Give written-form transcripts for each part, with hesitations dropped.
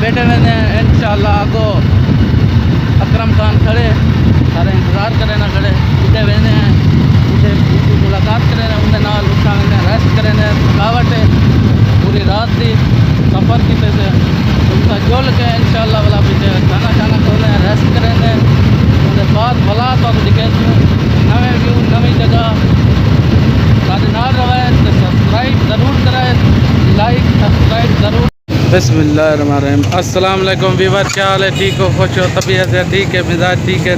बैठे हुए हैं इंशाल्लाह। आगो अकरम खान खड़े सारे इंतज़ार करें ना खड़े इतने वेंदे हैं उसे मुलाकात करें उनके नाल उठा रेस्ट करें थकावट है पूरी रात की सफ़र किते से उनका जुल के इंशाल्लाह वाला पीछे खाना खाना खोलें रेस्ट करें उसके बाद भला तो दिखे नवे व्यू नवी जगह सारे नाल रहे तो सब्सक्राइब ज़रूर करें लाइक सब्सक्राइब ज़रूर। बिस्मिल्लाहिर्रहमानिर्रहीम अस्सलाम वालेकुम वीवर क्या हाल है ठीक हो खुश हो तबीयत है ठीक है मिजाज ठीक है।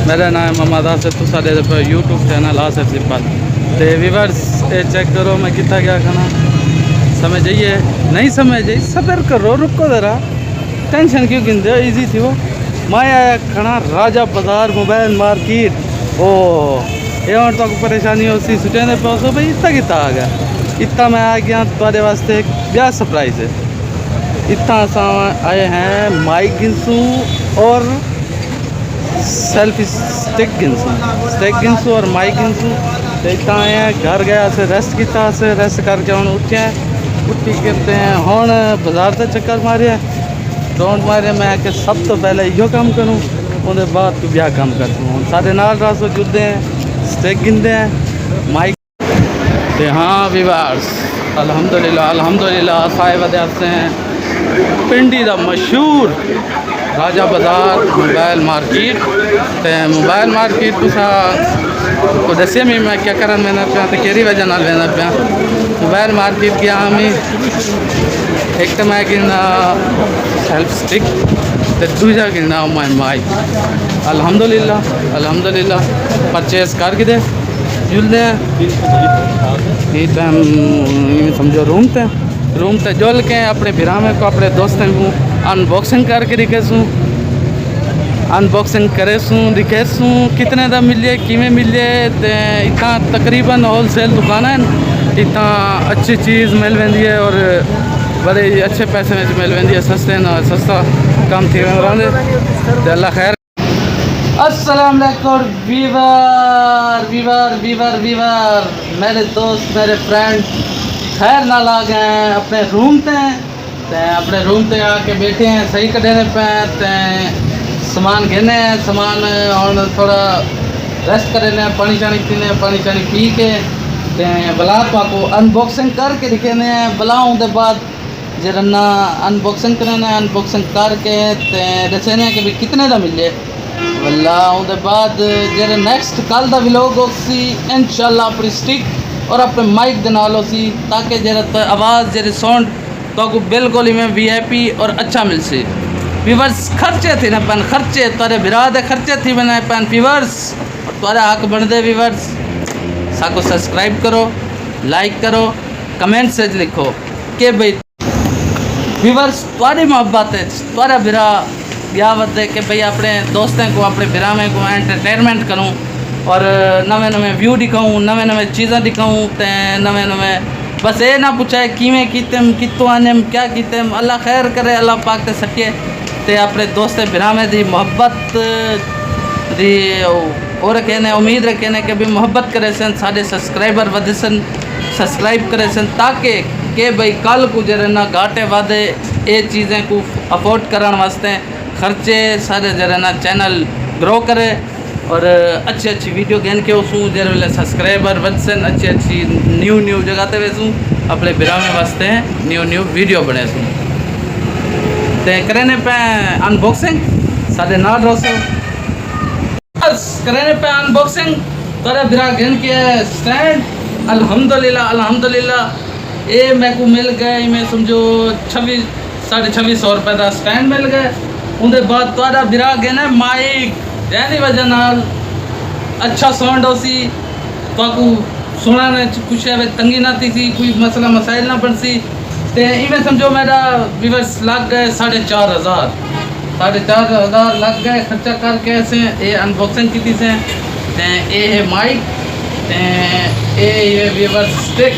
मेरा नाम है मोहम्मद आसिफ तो साढ़े यूट्यूब चैनल आसिफ सिंपल तो वीवर्स चेक करो मैं कितना क्या खाना समझ जाइए नहीं समझ जाइए सब्र करो रुको ज़रा टेंशन क्यों गिनते हो ईजी थी वो मैं आया खाना राजा बाजार मोबाइल मार्केट ओ ये और तो परेशानी होती सुटेने पहुँचो भाई इतना कितना आ गया इतना मैं आ गया तुम्हारे वास्ते एक ब्याह सरप्राइज़ है। इतना सा आए हैं माइक गिनसू और सेल्फी स्टिक गिनसू और माइक गिनसू तो इतना आए हैं घर गया से रेस्ट किया से रेस्ट करके हम उठे उठी करते हैं हूँ बाजार से चक्कर मारे डोंट मारे मैं कि सब तो पहले यो काम करूँ उसके बाद तू ब्याह काम करता हूँ सारे नाल रासो जुड़ते हैं स्टिक गिनते हैं माइक ते हाँ विवार्स अल्हम्दुलिल्लाह अल्हम्दुलिल्लाह साहिब से हैं पिंडी का मशहूर राजा बाजार मोबाइल मार्केट तो मोबाइल मार्केट को दसे में मैं क्या करन वेंदा पिया तो केरी वजह नाल वेंदा पिया मोबाइल मार्केट गया हमें एक तो मैं गिना सेल्फ स्टिक तो दूजा गिना मैं माइक अल्हम्दुलिल्लाह परचेज करके दे जुलते हैं ये टाइम समझो रूम ते जुल के अपने बिरामे को अपने दोस्तों को अनबॉक्सिंग करके दिखेसूँ अनबॉक्सिंग करेसूँ दिखेसूँ कितने दा मिले किमें मिले ते इतना तकरीबन होलसेल दुकान है इतना अच्छी चीज़ मिल वेंदी है और बड़े अच्छे पैसे में मिल वेंदी है सस्ता काम थी रहंदे अल्लाह खैर। अस्सलाम वालेकुम वीवर मेरे दोस्त मेरे फ्रेंड खैर ना ला गए हैं अपने रूम पे आके बैठे हैं सही कटने पे सामान घेने सामान और थोड़ा रेस्ट करें पानी शानी पीने पानी शानी पी के बला पाको अनबॉक्सिंग करके दिखेने बलाऊँ के बाद जरा अनबॉक्सिंग करें अनबॉक्सिंग करके दसेने कि भी कितने का मिले वल्ला उसके बाद जरा नेक्स्ट कल का व्लॉग होसी इंशाल्लाह अपनी स्टिक और अपने माइक के नाल होसी ताकि जरा आवाज़ जरा साउंड तो बिल्कुल ही में VIP और अच्छा मिल सी व्यूवर्स खर्चे थे ना पैन खर्चे तारे बिरा दे खर्चे थी बना पैन व्यूवर्स और तारे हक बन दे व्यूवर्स साको सब्सक्राइब करो लाइक करो कमेंट से लिखो कि भाई व्यूवर्स तारी मोहब्बत है तारा बिरा या बदे कि भाई अपने दोस्तों को अपने बिरामे को एंटरटेनमेंट करूँ और नवे व्यू दिखाऊँ नवे चीज़ें दिखाऊँ तो नवे बस ये ना पूछे किमें कीतम कितों आने क्या कीतम अल्लाह खैर करे अल्लाह पाक ते सके ते अपने दोस्त बिरामे दी मोहब्बत दी और कहने उम्मीद रखें कि भी मोहब्बत करे सन साढ़े सब्सक्राइबर वधे सन सब्सक्राइब करे सन ताकि के भाई कल को जरा ना घाटे वादे ये चीज़ें को अफोर्ड करने वास्ते खर्चे सारे जरा ना चैनल ग्रो करे और अच्छी वीडियो गेन के उसू जरा सब्सक्राइबर वधसन अच्छी न्यू जगह ते वेसूँ अपने बिरामे वास्ते न्यू वीडियो बने सूँ ते करें पे अनबॉक्सिंग साढ़े नाल रोसो बस करें पे अनबॉक्सिंग तारे बिरा गेन के स्टैंड अल्हम्दुलिल्लाह ये मेरे को मिल गए मैं समझो 2600 रुपये का स्टैंड मिल गए उनके बाद तारा बिरा गया माइक जैसी वजह नाल अच्छा साउंड हो सी तो सुना कुछ तंगी ना थी सी कोई मसला मसाइल ना बन सी तो इवें समझो मेरा व्यूअर्स लग गए 4500 लग गए खर्चा करके ऐसे ये अनबॉक्सिंग की थी से ये है माइक ये व्यूअर्स स्टिक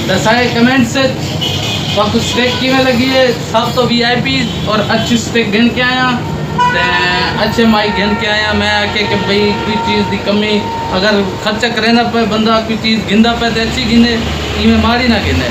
दसाए कमेंट से आपको स्टिक की में लगी है सब तो VIP और अच्छी स्टिक गिन के आया अच्छे माइक गिन के आया मैं आके कि भाई कोई चीज़ की कमी अगर खर्चा करे ना पे बंदा कोई चीज़ गिनदा पे तो अच्छी गिने इमें मारी ना गिने